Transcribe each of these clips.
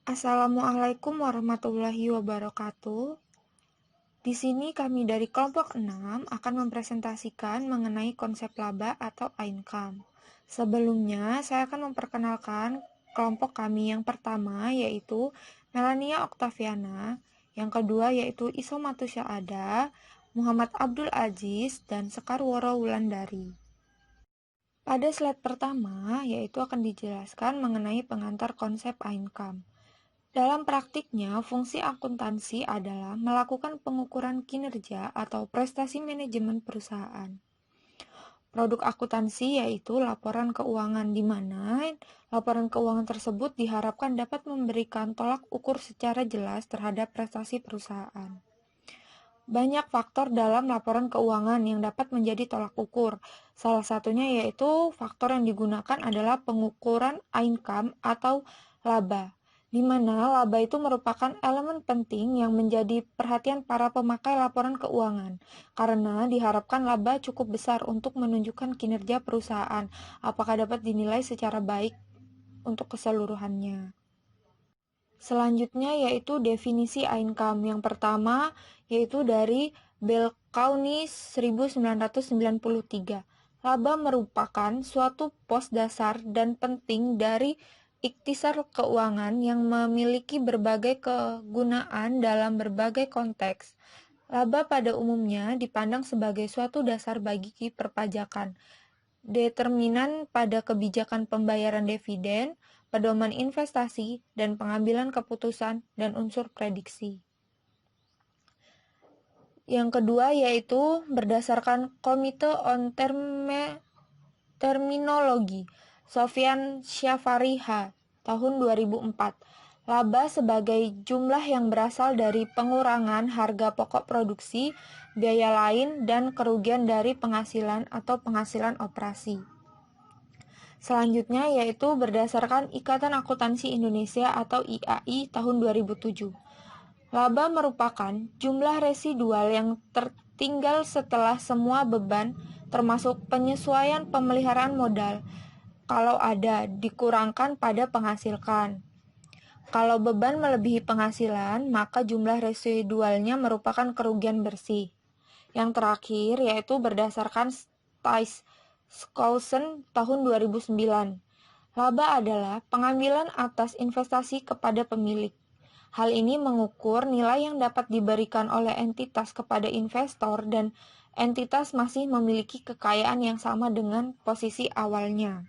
Assalamualaikum warahmatullahi wabarakatuh. Di sini kami dari kelompok 6 akan mempresentasikan mengenai konsep laba atau income. Sebelumnya, saya akan memperkenalkan kelompok kami yang pertama yaitu Melania Oktaviana, yang kedua yaitu Isomatu Syaada, Muhammad Abdul Aziz, dan Sekarworo Wulandari. Pada slide pertama, yaitu akan dijelaskan mengenai pengantar konsep income. Dalam praktiknya, fungsi akuntansi adalah melakukan pengukuran kinerja atau prestasi manajemen perusahaan. Produk akuntansi yaitu laporan keuangan, di mana laporan keuangan tersebut diharapkan dapat memberikan tolak ukur secara jelas terhadap prestasi perusahaan. Banyak faktor dalam laporan keuangan yang dapat menjadi tolak ukur. Salah satunya yaitu faktor yang digunakan adalah pengukuran income atau laba, di mana laba itu merupakan elemen penting yang menjadi perhatian para pemakai laporan keuangan, karena diharapkan laba cukup besar untuk menunjukkan kinerja perusahaan, apakah dapat dinilai secara baik untuk keseluruhannya. Selanjutnya yaitu definisi income. Yang pertama yaitu dari Belkauni 1993. Laba merupakan suatu pos dasar dan penting dari ikhtisar keuangan yang memiliki berbagai kegunaan dalam berbagai konteks. Laba pada umumnya dipandang sebagai suatu dasar bagi perpajakan, determinan pada kebijakan pembayaran dividen, pedoman investasi, dan pengambilan keputusan dan unsur prediksi. Yang kedua yaitu berdasarkan Komite on Terminologi Sofyan Syafari H. tahun 2004. Laba sebagai jumlah yang berasal dari pengurangan harga pokok produksi, biaya lain, dan kerugian dari penghasilan atau penghasilan operasi. Selanjutnya yaitu berdasarkan Ikatan Akuntansi Indonesia atau IAI tahun 2007. Laba merupakan jumlah residual yang tertinggal setelah semua beban, termasuk penyesuaian pemeliharaan modal, kalau ada, dikurangkan pada penghasilan. Kalau beban melebihi penghasilan, maka jumlah residualnya merupakan kerugian bersih. Yang terakhir yaitu berdasarkan Stuyvesant tahun 2009. Laba adalah pengambilan atas investasi kepada pemilik. Hal ini mengukur nilai yang dapat diberikan oleh entitas kepada investor dan entitas masih memiliki kekayaan yang sama dengan posisi awalnya.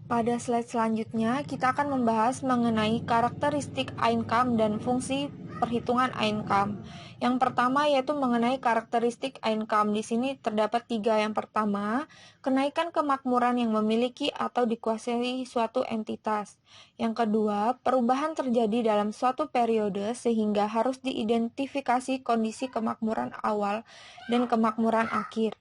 Pada slide selanjutnya, kita akan membahas mengenai karakteristik income dan fungsi perhitungan income. Yang pertama yaitu mengenai karakteristik income. Di sini terdapat 3. Yang pertama, kenaikan kemakmuran yang memiliki atau dikuasai suatu entitas. Yang kedua, perubahan terjadi dalam suatu periode sehingga harus diidentifikasi kondisi kemakmuran awal dan kemakmuran akhir.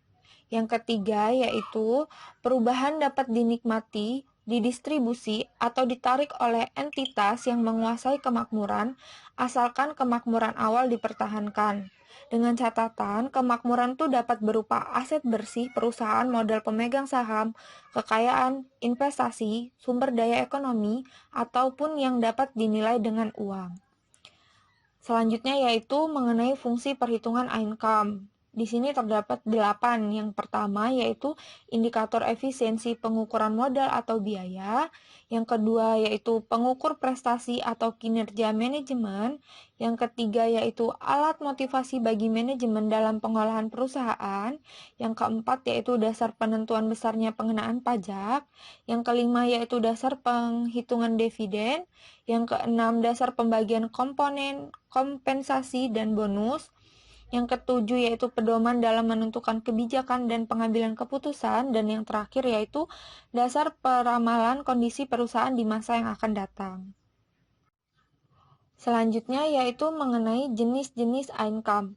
Yang ketiga yaitu perubahan dapat dinikmati, didistribusi, atau ditarik oleh entitas yang menguasai kemakmuran, asalkan kemakmuran awal dipertahankan. Dengan catatan, kemakmuran itu dapat berupa aset bersih perusahaan, modal pemegang saham, kekayaan, investasi, sumber daya ekonomi, ataupun yang dapat dinilai dengan uang. Selanjutnya yaitu mengenai fungsi perhitungan income. Di sini terdapat 8. Yang pertama yaitu indikator efisiensi pengukuran modal atau biaya. Yang kedua yaitu pengukur prestasi atau kinerja manajemen. Yang ketiga yaitu alat motivasi bagi manajemen dalam pengolahan perusahaan. Yang keempat yaitu dasar penentuan besarnya pengenaan pajak. Yang kelima yaitu dasar penghitungan dividen. Yang keenam dasar pembagian komponen kompensasi dan bonus. Yang ketujuh yaitu pedoman dalam menentukan kebijakan dan pengambilan keputusan. Dan yang terakhir yaitu dasar peramalan kondisi perusahaan di masa yang akan datang. Selanjutnya yaitu mengenai jenis-jenis income.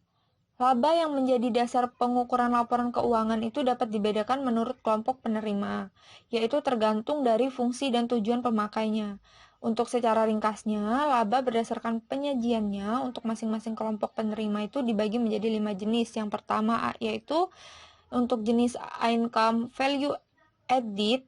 Laba yang menjadi dasar pengukuran laporan keuangan itu dapat dibedakan menurut kelompok penerima, yaitu tergantung dari fungsi dan tujuan pemakainya. Untuk secara ringkasnya, laba berdasarkan penyajiannya untuk masing-masing kelompok penerima itu dibagi menjadi 5 jenis. Yang pertama yaitu untuk jenis income value added,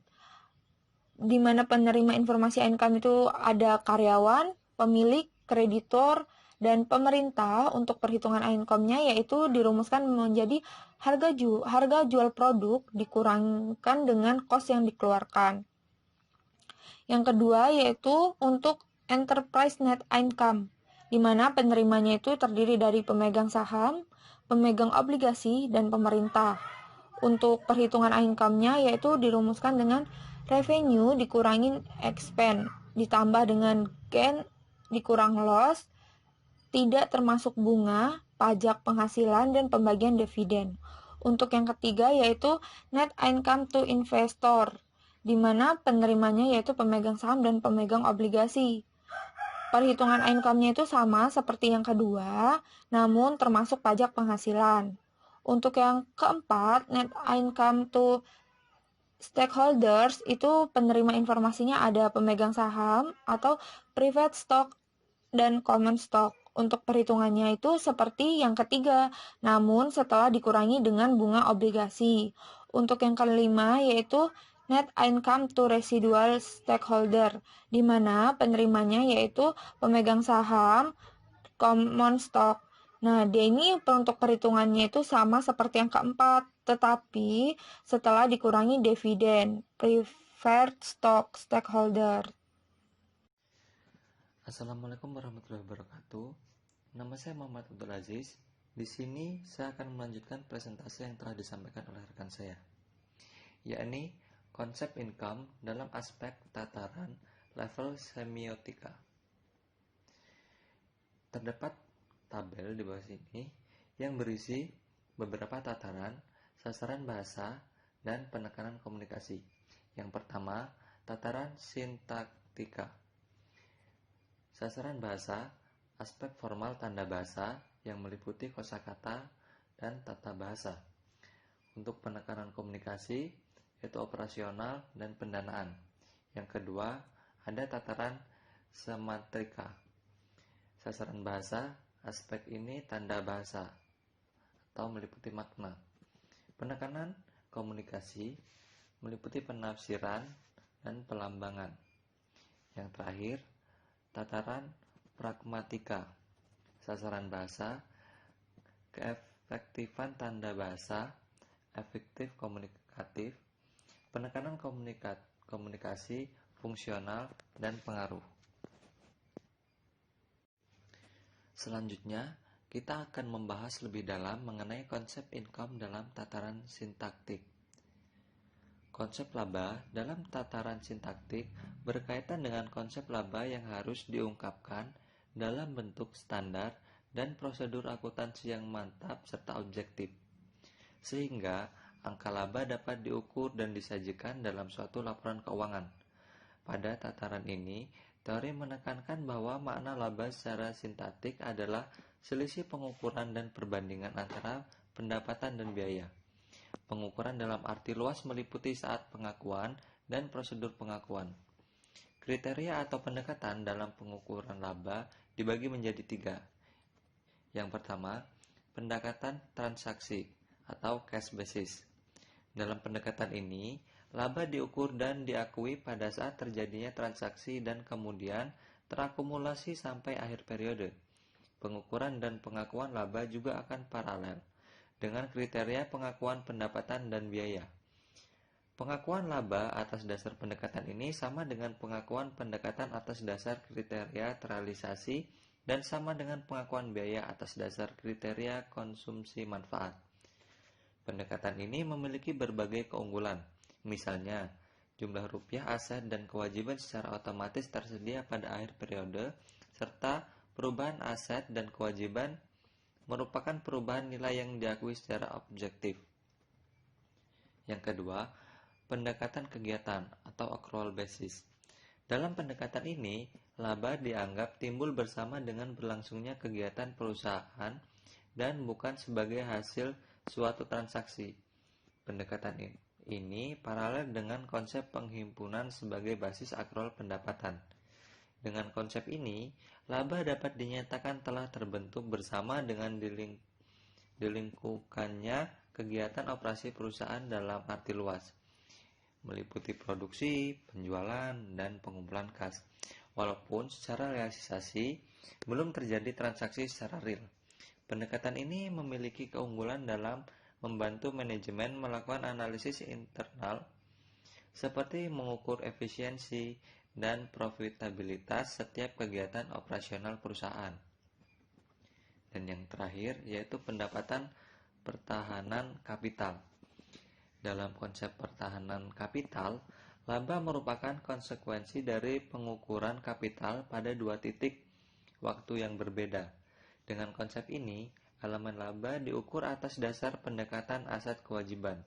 di mana penerima informasi income itu ada karyawan, pemilik, kreditor, dan pemerintah. Untuk perhitungan income-nya yaitu dirumuskan menjadi harga jual produk dikurangkan dengan kos yang dikeluarkan. Yang kedua yaitu untuk enterprise net income, di mana penerimanya itu terdiri dari pemegang saham, pemegang obligasi, dan pemerintah. Untuk perhitungan income-nya yaitu dirumuskan dengan revenue dikurangin expense, ditambah dengan gain dikurang loss, tidak termasuk bunga, pajak penghasilan, dan pembagian dividen. Untuk yang ketiga yaitu net income to investor, di mana penerimanya yaitu pemegang saham dan pemegang obligasi. Perhitungan income-nya itu sama seperti yang kedua, namun termasuk pajak penghasilan. Untuk yang keempat, net income to stakeholders, itu penerima informasinya ada pemegang saham atau private stock dan common stock. Untuk perhitungannya itu seperti yang ketiga, namun setelah dikurangi dengan bunga obligasi. Untuk yang kelima yaitu net income to residual stakeholder, di mana penerimanya yaitu pemegang saham, common stock. Nah, dia ini untuk perhitungannya itu sama seperti yang keempat, tetapi setelah dikurangi dividen, preferred stock stakeholder. Assalamualaikum warahmatullahi wabarakatuh. Nama saya Muhammad Abdul Aziz. Di sini saya akan melanjutkan presentasi yang telah disampaikan oleh rekan saya, yakni konsep income dalam aspek tataran level semiotika. Terdapat tabel di bawah sini yang berisi beberapa tataran, sasaran bahasa, dan penekanan komunikasi. Yang pertama, tataran sintaktika. Sasaran bahasa, aspek formal tanda bahasa yang meliputi kosakata dan tata bahasa. Untuk penekanan komunikasi, yaitu operasional dan pendanaan. Yang kedua, ada tataran semantika. Sasaran bahasa, aspek ini tanda bahasa atau meliputi makna. Penekanan komunikasi meliputi penafsiran dan pelambangan. Yang terakhir, tataran pragmatika. Sasaran bahasa, keefektifan tanda bahasa, efektif komunikatif, penekanan komunikasi fungsional, dan pengaruh. Selanjutnya, kita akan membahas lebih dalam mengenai konsep income dalam tataran sintaktik. Konsep laba dalam tataran sintaktik berkaitan dengan konsep laba yang harus diungkapkan dalam bentuk standar dan prosedur akuntansi yang mantap serta objektif, sehingga angka laba dapat diukur dan disajikan dalam suatu laporan keuangan. Pada tataran ini, teori menekankan bahwa makna laba secara sintaktik adalah selisih pengukuran dan perbandingan antara pendapatan dan biaya. Pengukuran dalam arti luas meliputi saat pengakuan dan prosedur pengakuan. Kriteria atau pendekatan dalam pengukuran laba dibagi menjadi 3. Yang pertama, pendekatan transaksi atau cash basis. Dalam pendekatan ini, laba diukur dan diakui pada saat terjadinya transaksi dan kemudian terakumulasi sampai akhir periode. Pengukuran dan pengakuan laba juga akan paralel dengan kriteria pengakuan pendapatan dan biaya. Pengakuan laba atas dasar pendekatan ini sama dengan pengakuan pendekatan atas dasar kriteria terrealisasi dan sama dengan pengakuan biaya atas dasar kriteria konsumsi manfaat. Pendekatan ini memiliki berbagai keunggulan, misalnya jumlah rupiah aset dan kewajiban secara otomatis tersedia pada akhir periode, serta perubahan aset dan kewajiban merupakan perubahan nilai yang diakui secara objektif. Yang kedua, pendekatan kegiatan atau accrual basis. Dalam pendekatan ini, laba dianggap timbul bersama dengan berlangsungnya kegiatan perusahaan dan bukan sebagai hasil suatu transaksi. Pendekatan ini paralel dengan konsep penghimpunan sebagai basis accrual pendapatan. Dengan konsep ini, laba dapat dinyatakan telah terbentuk bersama dengan dilingkukannya kegiatan operasi perusahaan dalam arti luas, meliputi produksi, penjualan, dan pengumpulan kas. walaupun secara realisasi belum terjadi transaksi secara real. Pendekatan ini memiliki keunggulan dalam membantu manajemen melakukan analisis internal seperti mengukur efisiensi dan profitabilitas setiap kegiatan operasional perusahaan. Dan yang terakhir yaitu pendapatan pertahanan kapital. Dalam konsep pertahanan kapital, laba merupakan konsekuensi dari pengukuran kapital pada dua titik waktu yang berbeda. Dengan konsep ini, elemen laba diukur atas dasar pendekatan aset kewajiban.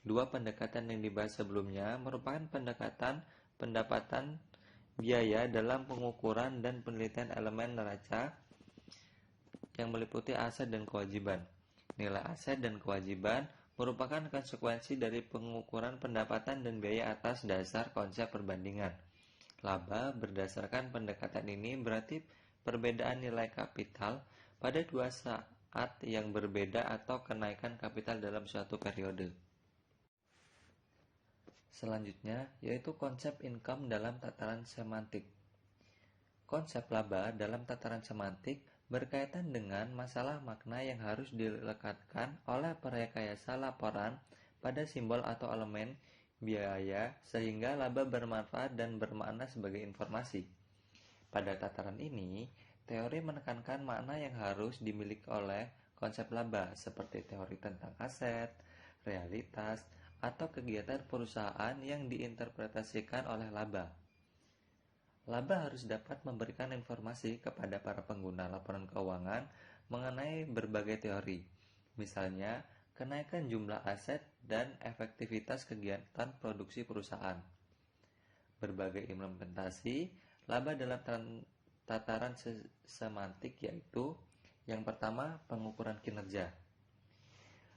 Dua pendekatan yang dibahas sebelumnya merupakan pendekatan pendapatan biaya dalam pengukuran dan penelitian elemen neraca yang meliputi aset dan kewajiban. Nilai aset dan kewajiban merupakan konsekuensi dari pengukuran pendapatan dan biaya atas dasar konsep perbandingan. Laba berdasarkan pendekatan ini berarti perbedaan nilai kapital pada dua saat yang berbeda atau kenaikan kapital dalam suatu periode. Selanjutnya yaitu konsep income dalam tataran semantik. Konsep laba dalam tataran semantik berkaitan dengan masalah makna yang harus dilekatkan oleh perekayasa laporan pada simbol atau elemen biaya sehingga laba bermanfaat dan bermakna sebagai informasi. Pada tataran ini, teori menekankan makna yang harus dimiliki oleh konsep laba seperti teori tentang aset, realitas, atau kegiatan perusahaan yang diinterpretasikan oleh laba. Laba harus dapat memberikan informasi kepada para pengguna laporan keuangan mengenai berbagai teori, misalnya kenaikan jumlah aset dan efektivitas kegiatan produksi perusahaan. Berbagai implementasi laba dalam tataran semantik yaitu yang pertama, pengukuran kinerja.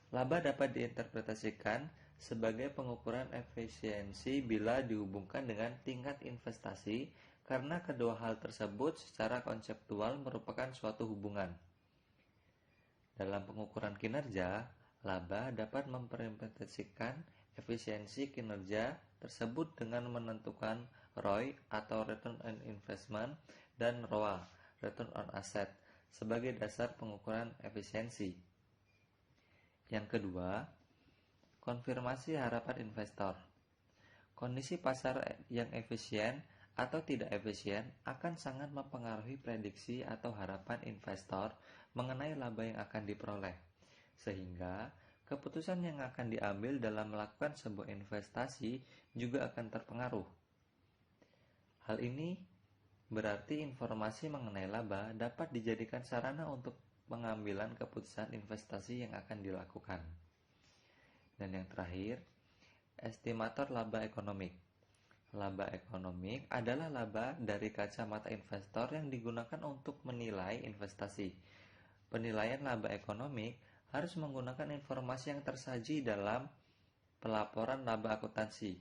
Laba dapat diinterpretasikan sebagai pengukuran efisiensi bila dihubungkan dengan tingkat investasi karena kedua hal tersebut secara konseptual merupakan suatu hubungan. Dalam pengukuran kinerja, laba dapat mempresentasikan efisiensi kinerja tersebut dengan menentukan ROI atau Return on Investment dan ROA, Return on Asset, sebagai dasar pengukuran efisiensi. Yang kedua, konfirmasi harapan investor. Kondisi pasar yang efisien atau tidak efisien akan sangat mempengaruhi prediksi atau harapan investor mengenai laba yang akan diperoleh, sehingga keputusan yang akan diambil dalam melakukan sebuah investasi juga akan terpengaruh. Hal ini berarti informasi mengenai laba dapat dijadikan sarana untuk pengambilan keputusan investasi yang akan dilakukan. Dan yang terakhir, estimator laba ekonomik. Laba ekonomik adalah laba dari kacamata investor yang digunakan untuk menilai investasi. Penilaian laba ekonomik harus menggunakan informasi yang tersaji dalam pelaporan laba akuntansi,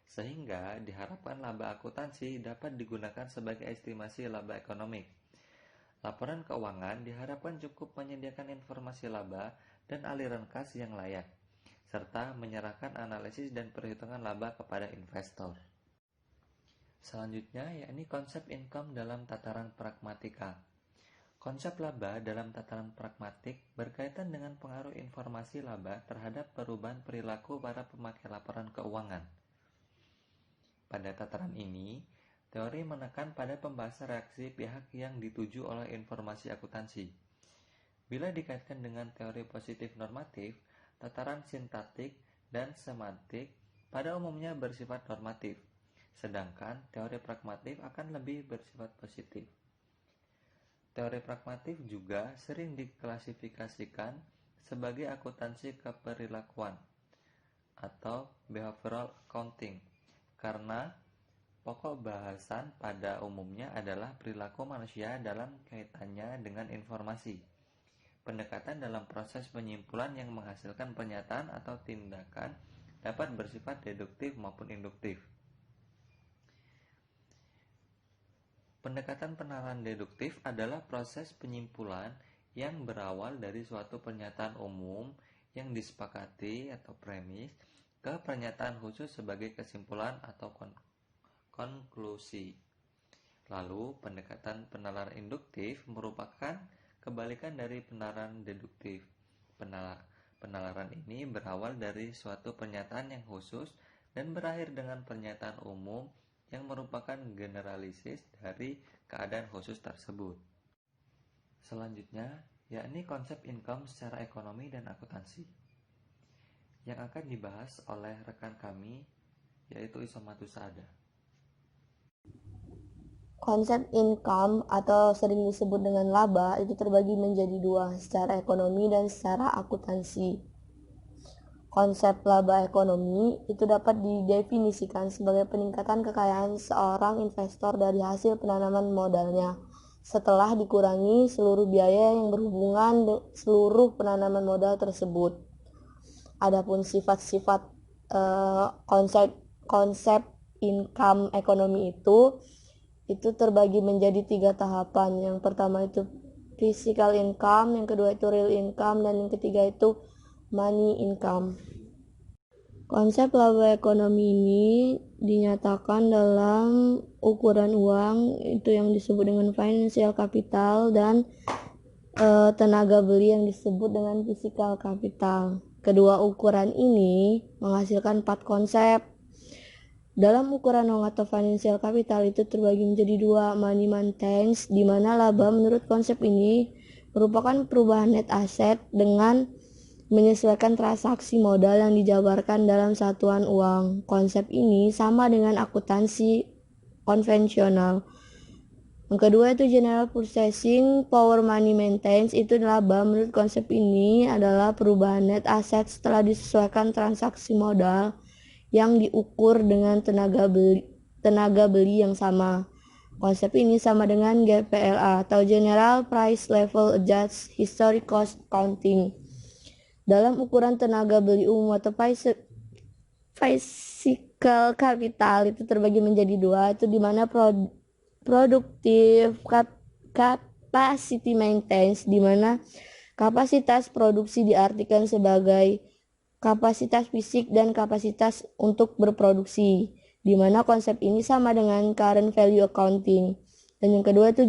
sehingga diharapkan laba akuntansi dapat digunakan sebagai estimasi laba ekonomik. Laporan keuangan diharapkan cukup menyediakan informasi laba dan aliran kas yang layak, serta menyerahkan analisis dan perhitungan laba kepada investor. Selanjutnya, yakni konsep income dalam tataran pragmatika. Konsep laba dalam tataran pragmatik berkaitan dengan pengaruh informasi laba terhadap perubahan perilaku para pemakai laporan keuangan. Pada tataran ini, teori menekan pada pembahasan reaksi pihak yang dituju oleh informasi akuntansi. Bila dikaitkan dengan teori positif normatif, tataran sintaktik dan semantik pada umumnya bersifat normatif, sedangkan teori pragmatif akan lebih bersifat positif. Teori pragmatif juga sering diklasifikasikan sebagai akuntansi keperilakuan atau behavioral accounting karena pokok bahasan pada umumnya adalah perilaku manusia dalam kaitannya dengan informasi. Pendekatan dalam proses penyimpulan yang menghasilkan pernyataan atau tindakan dapat bersifat deduktif maupun induktif. Pendekatan penalaran deduktif adalah proses penyimpulan yang berawal dari suatu pernyataan umum yang disepakati atau premis ke pernyataan khusus sebagai kesimpulan atau konklusi. Lalu, pendekatan penalaran induktif merupakan kebalikan dari penalaran deduktif. Penalaran ini berawal dari suatu pernyataan yang khusus dan berakhir dengan pernyataan umum yang merupakan generalisis dari keadaan khusus tersebut. Selanjutnya, yakni konsep income secara ekonomi dan akuntansi, yang akan dibahas oleh rekan kami, yaitu Isomatu Saada. Konsep income atau sering disebut dengan laba itu terbagi menjadi dua, secara ekonomi dan secara akuntansi. Konsep laba ekonomi itu dapat didefinisikan sebagai peningkatan kekayaan seorang investor dari hasil penanaman modalnya setelah dikurangi seluruh biaya yang berhubungan dengan seluruh penanaman modal tersebut. Adapun sifat-sifat konsep income ekonomi itu terbagi menjadi 3 tahapan. Yang pertama itu physical income, yang kedua itu real income, dan yang ketiga itu money income. Konsep laba ekonomi ini dinyatakan dalam ukuran uang itu yang disebut dengan financial capital dan tenaga beli yang disebut dengan physical capital. Kedua ukuran ini menghasilkan 4 konsep. Dalam ukuran uang atau financial capital itu terbagi menjadi 2, money maintenance, di mana laba menurut konsep ini merupakan perubahan net asset dengan menyesuaikan transaksi modal yang dijabarkan dalam satuan uang. Konsep ini sama dengan akuntansi konvensional. Yang kedua itu general purchasing power, money maintenance, itu laba menurut konsep ini adalah perubahan net asset setelah disesuaikan transaksi modal yang diukur dengan tenaga beli yang sama. Konsep ini sama dengan GPLA atau General Price Level Adjusted Historic Cost Accounting. Dalam ukuran tenaga beli umum atau physical capital itu terbagi menjadi 2, itu di mana productive capacity maintenance, di mana kapasitas produksi diartikan sebagai kapasitas fisik dan kapasitas untuk berproduksi, di mana konsep ini sama dengan current value accounting. Dan yang kedua itu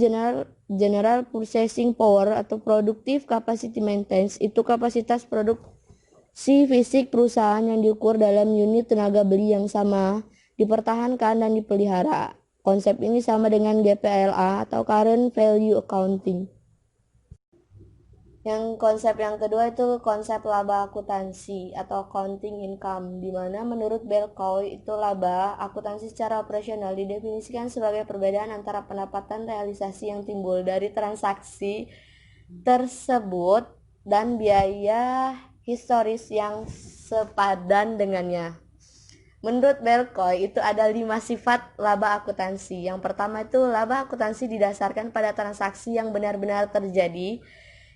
general purchasing power atau productive capacity maintenance, itu kapasitas produksi fisik perusahaan yang diukur dalam unit tenaga beli yang sama, dipertahankan dan dipelihara. Konsep ini sama dengan GPLA atau current value accounting. Yang konsep yang kedua itu konsep laba akuntansi atau accounting income, di mana menurut Belcoy itu laba akuntansi secara operasional didefinisikan sebagai perbedaan antara pendapatan realisasi yang timbul dari transaksi tersebut dan biaya historis yang sepadan dengannya. Menurut Belcoy itu ada 5 sifat laba akuntansi. Yang pertama itu laba akuntansi didasarkan pada transaksi yang benar-benar terjadi,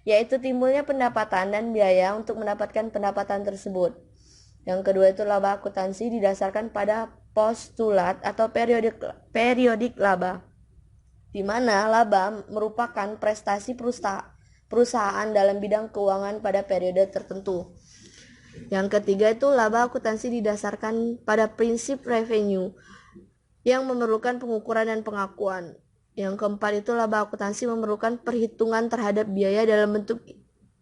yaitu timbulnya pendapatan dan biaya untuk mendapatkan pendapatan tersebut. Yang kedua itu laba akuntansi didasarkan pada postulat atau periodik laba, di mana laba merupakan prestasi perusahaan dalam bidang keuangan pada periode tertentu. Yang ketiga itu laba akuntansi didasarkan pada prinsip revenue yang memerlukan pengukuran dan pengakuan. Yang keempat itu laba akuntansi memerlukan perhitungan terhadap biaya dalam bentuk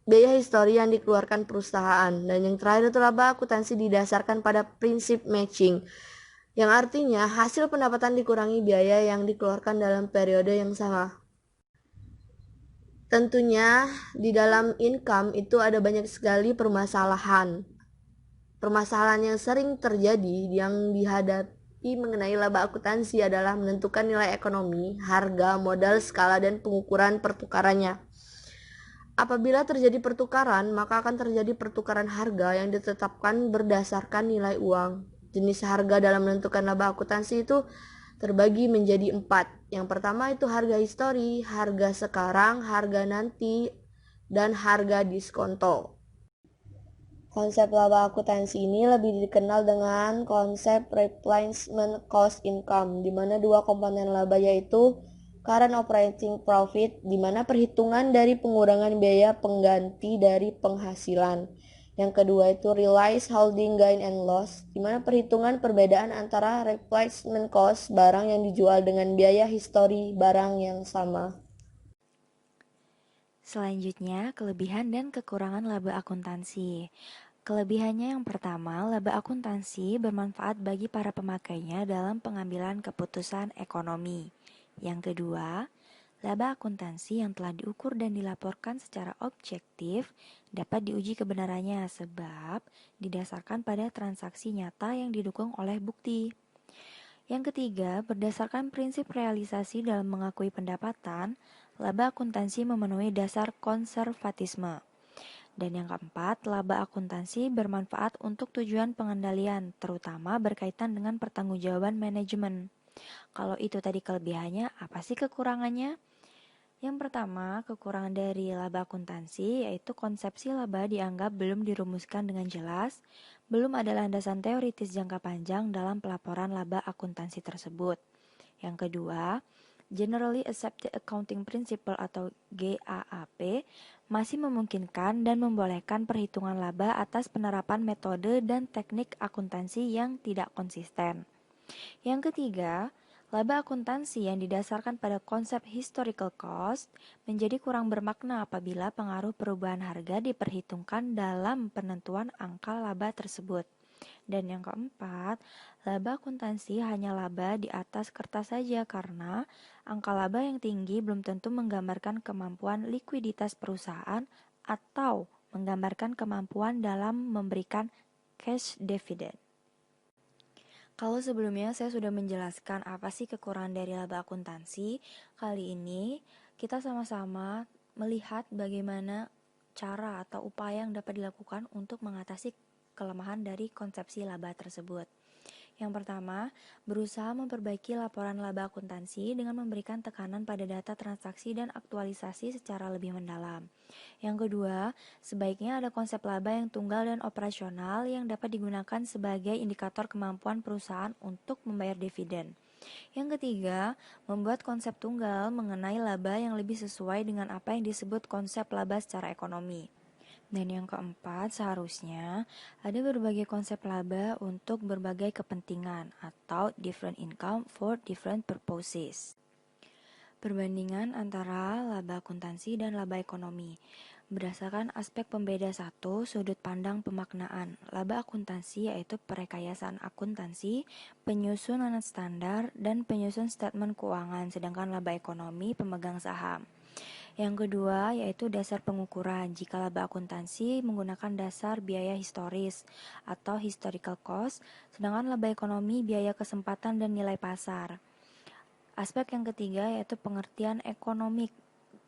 biaya histori yang dikeluarkan perusahaan. Dan yang terakhir itu laba akuntansi didasarkan pada prinsip matching, yang artinya hasil pendapatan dikurangi biaya yang dikeluarkan dalam periode yang sama. Tentunya di dalam income itu ada banyak sekali permasalahan. Permasalahan yang sering terjadi yang dihadapi mengenai laba akuntansi adalah menentukan nilai ekonomi, harga, modal, skala, dan pengukuran pertukarannya. Apabila terjadi pertukaran, maka akan terjadi pertukaran harga yang ditetapkan berdasarkan nilai uang. Jenis harga dalam menentukan laba akuntansi itu terbagi menjadi 4. Yang pertama itu harga histori, harga sekarang, harga nanti, dan harga diskonto. Konsep laba akuntansi ini lebih dikenal dengan konsep replacement cost income, di mana 2 komponen laba yaitu current operating profit, di mana perhitungan dari pengurangan biaya pengganti dari penghasilan, Yang kedua itu realized holding gain and loss, di mana perhitungan perbedaan antara replacement cost barang yang dijual dengan biaya histori barang yang sama. Selanjutnya, kelebihan dan kekurangan laba akuntansi. Kelebihannya yang pertama, laba akuntansi bermanfaat bagi para pemakainya dalam pengambilan keputusan ekonomi. Yang kedua, laba akuntansi yang telah diukur dan dilaporkan secara objektif dapat diuji kebenarannya sebab didasarkan pada transaksi nyata yang didukung oleh bukti. Yang ketiga, berdasarkan prinsip realisasi dalam mengakui pendapatan, laba akuntansi memenuhi dasar konservatisme. Dan yang keempat, laba akuntansi bermanfaat untuk tujuan pengendalian, terutama berkaitan dengan pertanggungjawaban manajemen. Kalau itu tadi kelebihannya, apa sih kekurangannya? Yang pertama, kekurangan dari laba akuntansi yaitu konsepsi laba dianggap belum dirumuskan dengan jelas, belum ada landasan teoritis jangka panjang dalam pelaporan laba akuntansi tersebut. Yang kedua, Generally Accepted Accounting Principle atau GAAP masih memungkinkan dan membolehkan perhitungan laba atas penerapan metode dan teknik akuntansi yang tidak konsisten. Yang ketiga, laba akuntansi yang didasarkan pada konsep historical cost menjadi kurang bermakna apabila pengaruh perubahan harga diperhitungkan dalam penentuan angka laba tersebut. Dan yang keempat, laba akuntansi hanya laba di atas kertas saja karena angka laba yang tinggi belum tentu menggambarkan kemampuan likuiditas perusahaan atau menggambarkan kemampuan dalam memberikan cash dividend. Kalau sebelumnya saya sudah menjelaskan apa sih kekurangan dari laba akuntansi, kali ini kita sama-sama melihat bagaimana cara atau upaya yang dapat dilakukan untuk mengatasi kelemahan dari konsepsi laba tersebut. Yang pertama, berusaha memperbaiki laporan laba akuntansi dengan memberikan tekanan pada data transaksi dan aktualisasi secara lebih mendalam. Yang kedua, sebaiknya ada konsep laba yang tunggal dan operasional yang dapat digunakan sebagai indikator kemampuan perusahaan untuk membayar dividen. Yang ketiga, membuat konsep tunggal mengenai laba yang lebih sesuai dengan apa yang disebut konsep laba secara ekonomi. Dan yang keempat, seharusnya ada berbagai konsep laba untuk berbagai kepentingan atau different income for different purposes. Perbandingan antara laba akuntansi dan laba ekonomi. Berdasarkan aspek pembeda satu, sudut pandang pemaknaan. Laba akuntansi yaitu perekayasaan akuntansi, penyusunan standar, dan penyusun statement keuangan, sedangkan laba ekonomi pemegang saham. Yang kedua yaitu dasar pengukuran. Jika laba akuntansi menggunakan dasar biaya historis atau historical cost, sedangkan laba ekonomi biaya kesempatan dan nilai pasar. Aspek yang ketiga yaitu pengertian ekonomik.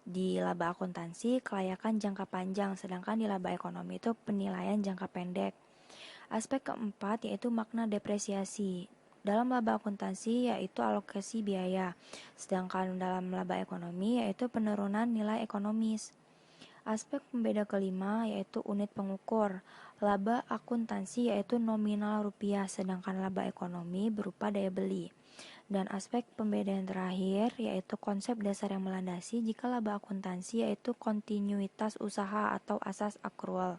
Di laba akuntansi kelayakan jangka panjang, sedangkan di laba ekonomi itu penilaian jangka pendek. Aspek keempat yaitu makna depresiasi. Dalam laba akuntansi yaitu alokasi biaya, sedangkan dalam laba ekonomi yaitu penurunan nilai ekonomis. Aspek pembeda kelima yaitu unit pengukur. Laba akuntansi yaitu nominal rupiah, sedangkan laba ekonomi berupa daya beli. Dan aspek pembeda yang terakhir yaitu konsep dasar yang melandasi jika laba akuntansi yaitu kontinuitas usaha atau asas akrual,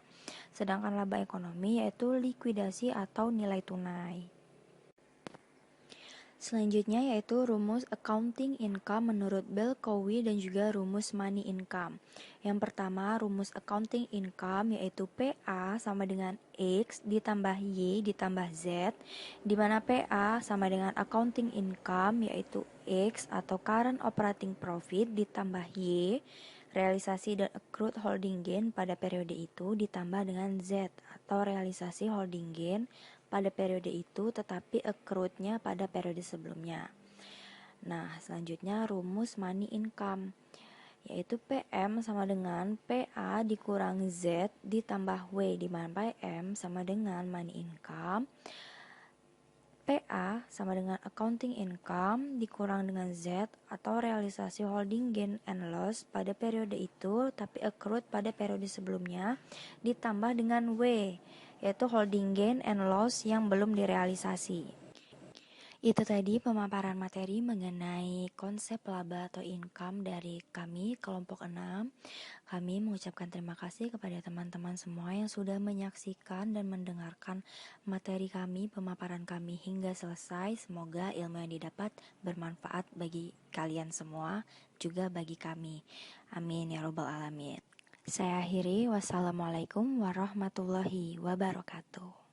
sedangkan laba ekonomi yaitu likuidasi atau nilai tunai. Selanjutnya yaitu rumus accounting income menurut Bell Cowie dan juga rumus money income. Yang pertama, rumus accounting income yaitu PA sama dengan X ditambah Y ditambah Z, di mana PA sama dengan accounting income yaitu X atau current operating profit ditambah Y, realisasi dan accrued holding gain pada periode itu ditambah dengan Z atau realisasi holding gain pada periode itu tetapi accrued-nya pada periode sebelumnya. Nah, selanjutnya rumus money income yaitu PM sama dengan PA dikurang Z ditambah W, di mana PM sama dengan money income, PA sama dengan accounting income dikurang dengan Z atau realisasi holding gain and loss pada periode itu tapi accrued pada periode sebelumnya ditambah dengan W yaitu holding gain and loss yang belum direalisasi. Itu tadi pemaparan materi mengenai konsep laba atau income dari kami, kelompok 6. Kami mengucapkan terima kasih kepada teman-teman semua yang sudah menyaksikan dan mendengarkan materi kami, pemaparan kami hingga selesai. Semoga ilmu yang didapat bermanfaat bagi kalian semua, juga bagi kami. Amin ya robbal alamin. Saya akhiri, wassalamualaikum warahmatullahi wabarakatuh.